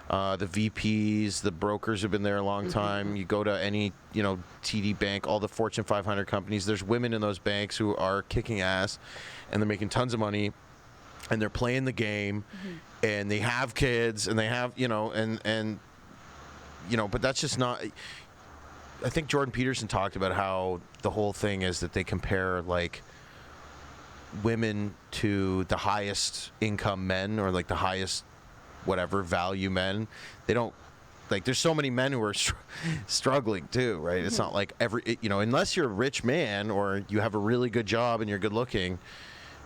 the VPs, the brokers who've been there a long time. You go to any, you know, TD Bank, all the Fortune 500 companies. There's women in those banks who are kicking ass, and they're making tons of money, and they're playing the game, and they have kids, and they have, you know, and you know, but that's just not. I think Jordan Peterson talked about how the whole thing is that they compare like women to the highest income men, or like the highest whatever value men. They don't, like, there's so many men who are struggling too, right? It's not like you know, unless you're a rich man or you have a really good job and you're good looking,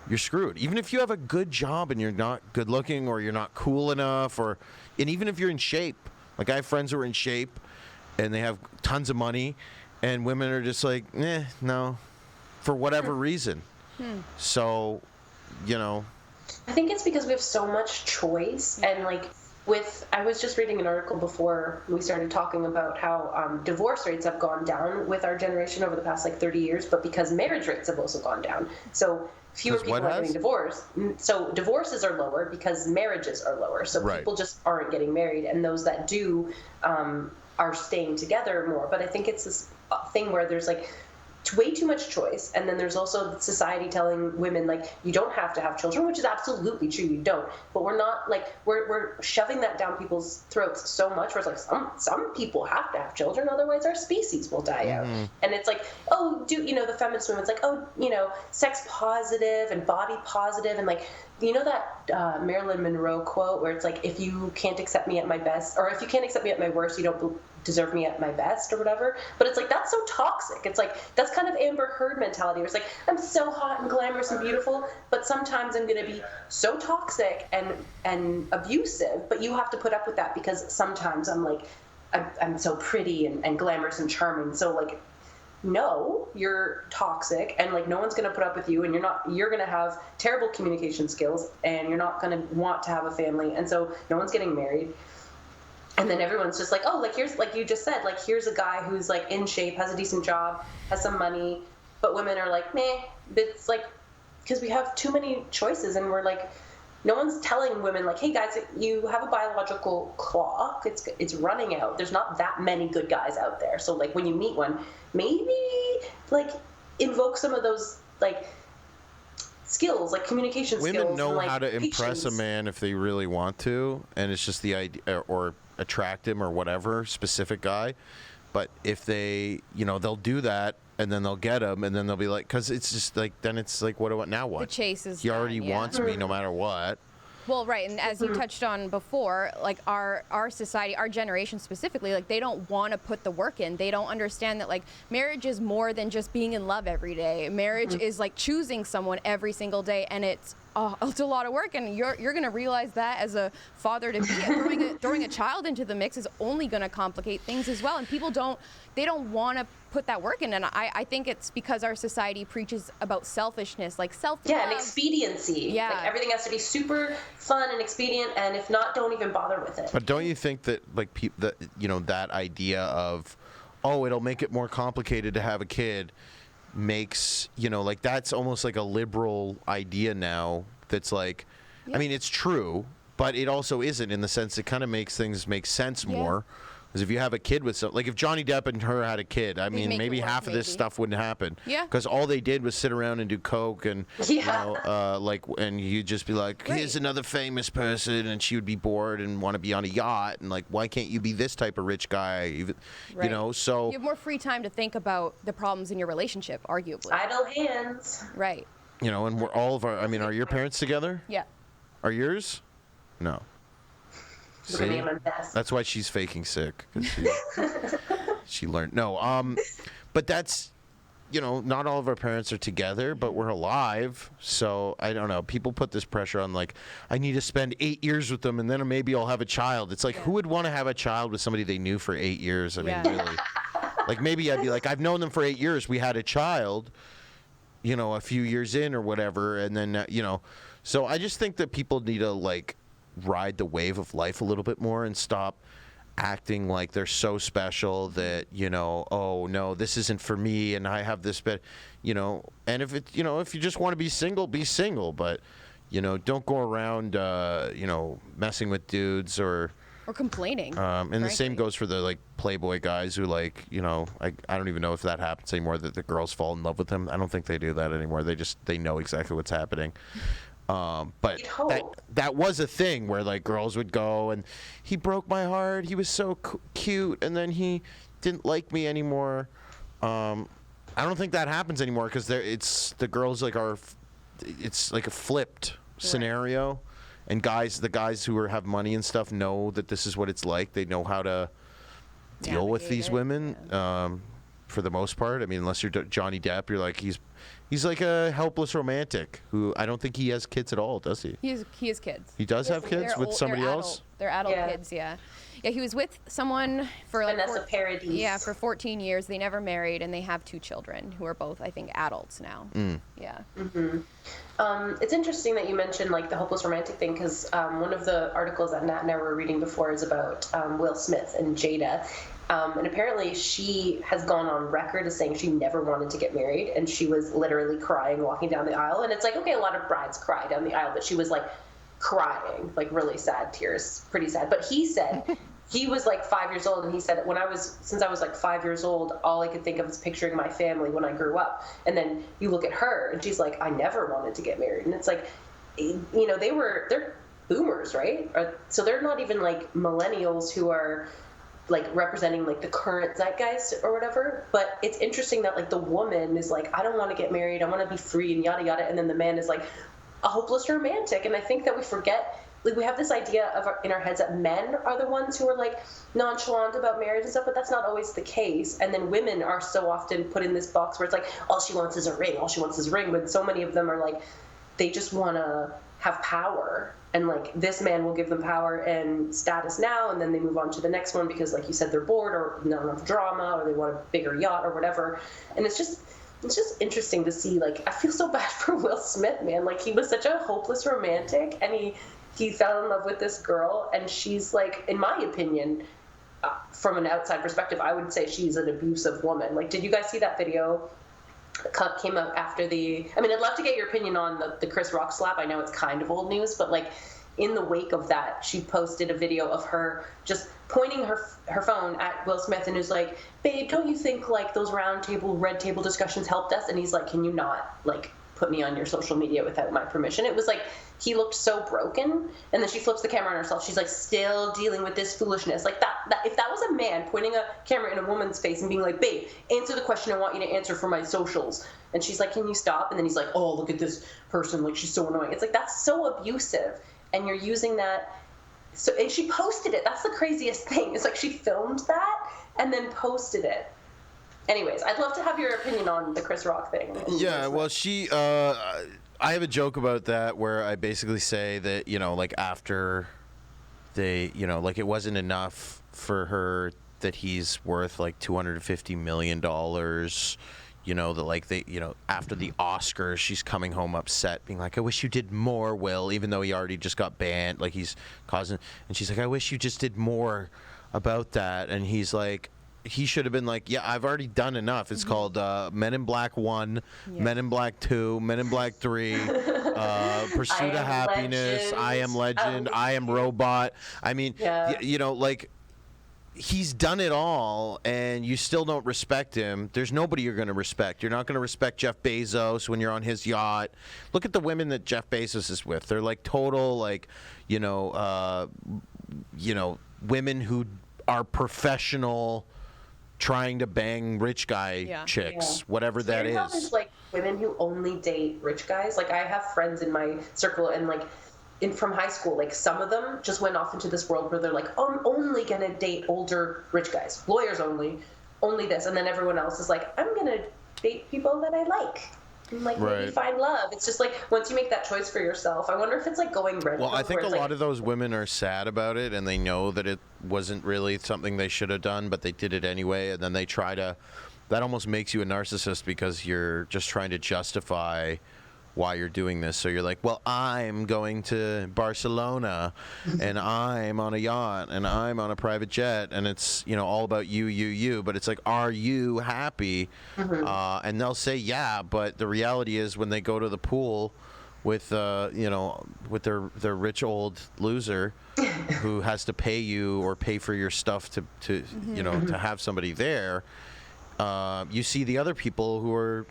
you're screwed. Even if you have a good job and you're not good looking, or you're not cool enough, and even if you're in shape. Like, I have friends who are in shape and they have tons of money, and women are just like, no, for whatever reason. So, you know. I think it's because we have so much choice, and like I was just reading an article before we started talking about how divorce rates have gone down with our generation over the past like 30 years, but because marriage rates have also gone down. So fewer people are getting divorced. So divorces are lower because marriages are lower. So people just aren't getting married, and those that do are staying together more. But I think it's this thing where there's like way too much choice, and then there's also society telling women like, you don't have to have children, which is absolutely true, you don't, but we're not like, we're shoving that down people's throats so much where it's like, some people have to have children, otherwise our species will die out. And it's like, oh, you know, the feminist movement's like, oh, you know, sex positive and body positive, and like, you know that Marilyn Monroe quote where it's like, if you can't accept me at my best, or if you can't accept me at my worst, you don't deserve me at my best, or whatever. But it's like, that's so toxic. It's like, that's kind of Amber Heard mentality, where it's like, I'm so hot and glamorous and beautiful, but sometimes I'm going to be so toxic and abusive, but you have to put up with that because sometimes I'm like, I'm so pretty and glamorous and charming. So like, no, you're toxic, and like, no one's going to put up with you, and you're going to have terrible communication skills, and you're not going to want to have a family, and so no one's getting married. And then everyone's just like, oh, like, here's, like you just said, like, here's a guy who's like in shape, has a decent job, has some money, but women are like, meh. It's like, because we have too many choices, and we're like, no one's telling women like, hey guys, you have a biological clock, it's running out, there's not that many good guys out there, so like, when you meet one, maybe like invoke some of those like skills, like communication skills. Women know and, like, how to patience. impress a man if they really want to, and it's just the idea, or attract him, or whatever, specific guy. But if they, you know, they'll do that, and then they'll get him, and then they'll be like, because it's just like, then it's like, now what? The chase is he already done, yeah. wants me no matter what. Well, right, and as you touched on before, like our society, our generation specifically, like they don't want to put the work in. They don't understand that like marriage is more than just being in love every day. Marriage is like choosing someone every single day, and it's a lot of work, and you're going to realize that as a father to be. Throwing a child into the mix is only going to complicate things as well, and people don't want to put that work in, and I think it's because our society preaches about selfishness, like self-love. Yeah, and expediency. Yeah. Like, everything has to be super fun and expedient, and if not, don't even bother with it. But don't you think that like you know, that idea of, oh, it'll make it more complicated to have a kid, makes, you know, like, that's almost like a liberal idea now, that's like, I mean, it's true, but it also isn't, in the sense it kind of makes things make sense more. Because if you have a kid with like if Johnny Depp and her had a kid, I mean, make it maybe work, half of this maybe. stuff wouldn't happen. Yeah. Because all they did was sit around and do coke and and you'd just be like, here's another famous person, and she would be bored and want to be on a yacht, and like, why can't you be this type of rich guy? Even, Right. So You have more free time to think about the problems in your relationship, arguably. Idle hands. Right. and we're all of our. I mean, are your parents together? Yeah. Are yours? No. Look at me, I'm a mess. That's why she's faking sick. 'Cause she learned. No, but that's, not all of our parents are together, but we're alive. So I don't know. People put this pressure on, like, I need to spend 8 years with them and then maybe I'll have a child. It's like, who would want to have a child with somebody they knew for 8 years? I mean, really. Like, maybe I'd be like, I've known them for 8 years. We had a child, a few years in or whatever. And then, so I just think that people need to, like, ride the wave of life a little bit more and stop acting like they're so special that, oh no, this isn't for me and I have this bit, and if it, if you just want to be single, but, don't go around, messing with dudes or complaining. and the same frankly. goes for the like Playboy guys who like, I don't even know if that happens anymore, that the girls fall in love with them. I don't think they do that anymore. They know exactly what's happening. But that was a thing where like girls would go and he broke my heart. He was so cute, and then he didn't like me anymore. I don't think that happens anymore because the girls like it's like a flipped scenario, and the guys who have money and stuff know that this is what it's like. They know how to deal with these women. For the most part, I mean, unless you're Johnny Depp, you're like he's like a helpless romantic who I don't think he has kids at all, does he? He has kids. He does have kids with somebody else? They're adult kids, yeah. Yeah, he was with someone for like Vanessa Paradis. Yeah, for 14 years. They never married, and they have 2 children who are both, I think, adults now. Yeah. It's interesting that you mentioned like the hopeless romantic thing, because one of the articles that Nat and I were reading before is about Will Smith and Jada. And apparently she has gone on record as saying she never wanted to get married, and she was literally crying walking down the aisle. And it's like, okay, a lot of brides cry down the aisle, but she was like crying, like really sad tears, pretty sad. But he said he was like 5 years old, and he said since I was like 5 years old, all I could think of is picturing my family when I grew up. And then you look at her and she's like, I never wanted to get married. And it's like, they're boomers, right? So they're not even like millennials who are like representing like the current zeitgeist or whatever. But it's interesting that like the woman is like, I don't want to get married, I want to be free and yada yada, and then the man is like a hopeless romantic. And I think that we forget, like we have this idea in our heads that men are the ones who are like nonchalant about marriage and stuff, but that's not always the case. And then women are so often put in this box where it's like, all she wants is a ring, but so many of them are like, they just want to have power, and like this man will give them power and status now, and then they move on to the next one because, like you said, they're bored or not enough drama, or they want a bigger yacht or whatever. And it's just interesting to see. Like, I feel so bad for Will Smith, man. Like, he was such a hopeless romantic, and he fell in love with this girl, and she's like, in my opinion, from an outside perspective, I would say she's an abusive woman. Like, did you guys see that video? Came out after I'd love to get your opinion on the Chris Rock slap. I know it's kind of old news, but like in the wake of that, she posted a video of her just pointing her phone at Will Smith and was like, babe, don't you think like those red table discussions helped us? And he's like, can you not like put me on your social media without my permission? It was like, he looked so broken. And then she flips the camera on herself. She's like, still dealing with this foolishness. Like that if that was a man pointing a camera in a woman's face and being like, babe, answer the question I want you to answer for my socials. And she's like, can you stop? And then he's like, oh, look at this person. Like, she's so annoying. It's like, that's so abusive. And you're using that. So, and she posted it. That's the craziest thing. It's like she filmed that and then posted it. Anyways, I'd love to have your opinion on the Chris Rock thing. Yeah, well, I have a joke about that where I basically say that, like after they, like it wasn't enough for her that he's worth like $250 million, that like they, after the Oscars, she's coming home upset being like, I wish you did more, Will, even though he already just got banned, like he's causing, and she's like, I wish you just did more about that. And he's like, he should have been like, yeah, I've already done enough. It's called Men in Black 1, Men in Black 2, Men in Black 3, Pursuit of Happiness, I Am Legend, I Am Robot. I mean, like, he's done it all and you still don't respect him, there's nobody you're going to respect. You're not going to respect Jeff Bezos when you're on his yacht. Look at the women that Jeff Bezos is with. They're like total, like, women who are professional trying to bang rich guy chicks, whatever that is. There's like women who only date rich guys. Like I have friends in my circle and like from high school, like some of them just went off into this world where they're like, oh, I'm only gonna date older rich guys, lawyers only this, and then everyone else is like, I'm gonna date people that I like. And like maybe find love. It's just like once you make that choice for yourself, I wonder if it's like going red. Well, I think a lot of those women are sad about it, and they know that it wasn't really something they should have done, but they did it anyway, and then they try to. That almost makes you a narcissist because you're just trying to justify why you're doing this. So you're like, well, I'm going to Barcelona and I'm on a yacht and I'm on a private jet and it's, all about you, but it's like, are you happy? And they'll say, yeah, but the reality is when they go to the pool with, with their rich old loser who has to pay you or pay for your stuff to to have somebody there, you see the other people who are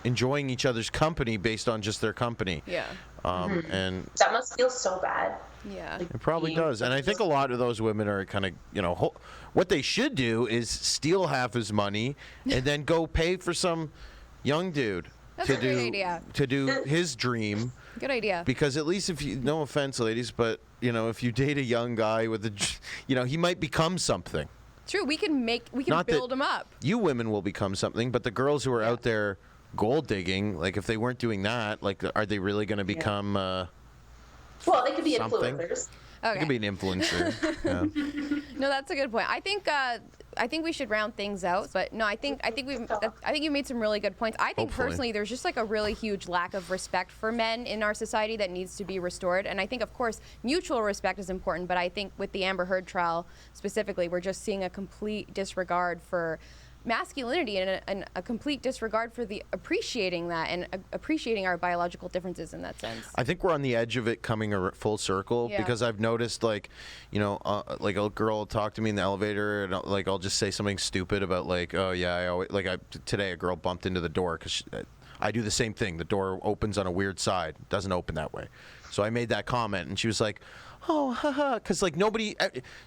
enjoying each other's company based on just their company. Yeah. And that must feel so bad. Yeah. It probably does. And I think a lot of those women are kind of, what they should do is steal half his money and then go pay for some young dude That's a great idea. to do his dream. Good idea. Because at least if you, no offense, ladies, but, if you date a young guy with he might become something. True. We can build him up. You women will become something, but the girls who are out there gold digging, like if they weren't doing that, like are they really going to become well, they could be something? Influencers. Okay. They could be an influencer. Yeah. No, that's a good point. I think we should round things out, but no, I think you made some really good points. I think Hopefully. Personally there's just like a really huge lack of respect for men in our society that needs to be restored. And I think of course mutual respect is important, but I think with the Amber Heard trial specifically, we're just seeing a complete disregard for masculinity and a complete disregard for the appreciating that and appreciating our biological differences in that sense. I think we're on the edge of it coming full circle because I've noticed like a girl will talk to me in the elevator and I'll just say something stupid about like, oh yeah, today a girl bumped into the door because I do the same thing. The door opens on a weird side. It doesn't open that way. So I made that comment and she was like, oh, haha, because like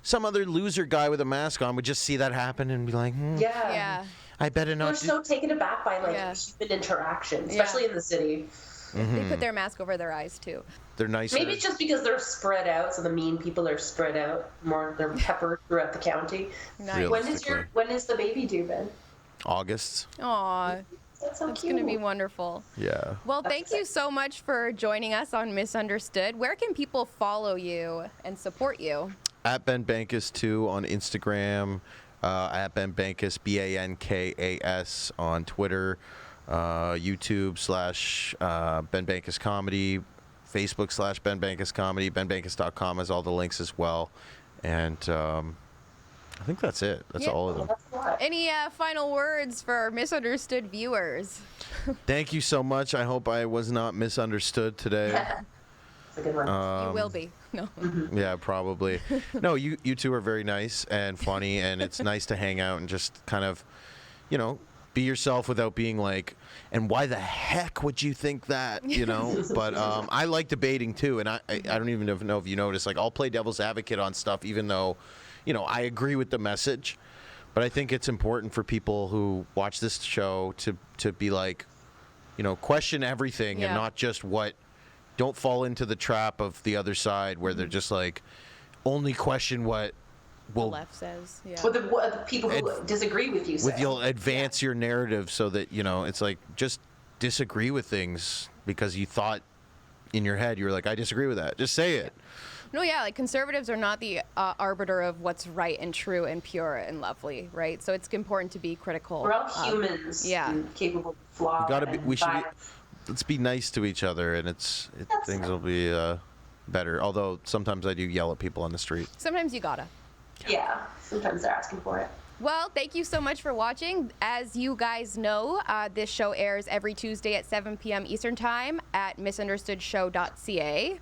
some other loser guy with a mask on would just see that happen and be like, Yeah. I better not. They're so taken aback by like human interaction, especially in the city. They put their mask over their eyes too. They're nicer. Maybe it's just because they're spread out, so the mean people are spread out more. They're peppered throughout the county. Nice. When is the baby due, Ben? August. Aw. That's so It's cute. going to be wonderful. Yeah. Well, thank you so much for joining us on Misunderstood. Where can people follow you and support you? At Ben Bankas 2 on Instagram, at Ben Bankas, BANKAS on Twitter, YouTube / Ben Bankas Comedy, Facebook / Ben Bankas Comedy, benbankas.com has all the links as well. And I think that's it. That's all of them. Any final words for our misunderstood viewers? Thank you so much. I hope I was not misunderstood today. That's a good one. You will be. No. Yeah, probably. No, you two are very nice and funny, and it's nice to hang out and just kind of, be yourself without being like, and why the heck would you think that, But I like debating too, and I don't even know if you noticed, like I'll play devil's advocate on stuff, even though, I agree with the message. But I think it's important for people who watch this show to be like, question everything and not just don't fall into the trap of the other side where they're just like, only question what The left says. Yeah. What the people who disagree with you say. You'll advance your narrative so that, it's like, just disagree with things because you thought in your head, you were like, I disagree with that. Just say it. No, yeah, like conservatives are not the arbiter of what's right and true and pure and lovely, right? So it's important to be critical. We're all humans. And capable of flaw. Let's be nice to each other, and things will be better. Although sometimes I do yell at people on the street. Sometimes you gotta. Yeah, sometimes they're asking for it. Well, thank you so much for watching. As you guys know, this show airs every Tuesday at 7 p.m. Eastern Time at misunderstoodshow.ca.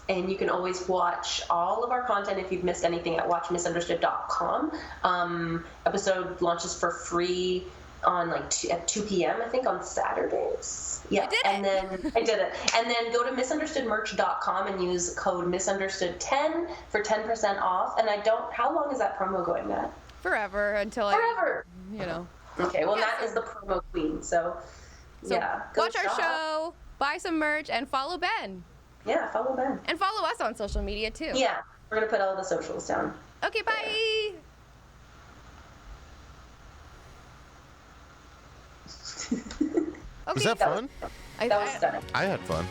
And you can always watch all of our content if you've missed anything at watchmisunderstood.com. Episode launches for free on at 2 p.m. I think on Saturdays. Yeah, and then I did it. And then go to misunderstoodmerch.com and use code misunderstood10 for 10% off. And how long is that promo going, Matt? Forever until Forever. Okay, well, Yeah, Matt is the promo queen, so yeah. Watch our show, buy some merch, and follow Ben. Yeah, follow Ben. And follow us on social media, too. Yeah, we're going to put all the socials down. Okay, bye! Was that fun? That was stunning. I had fun.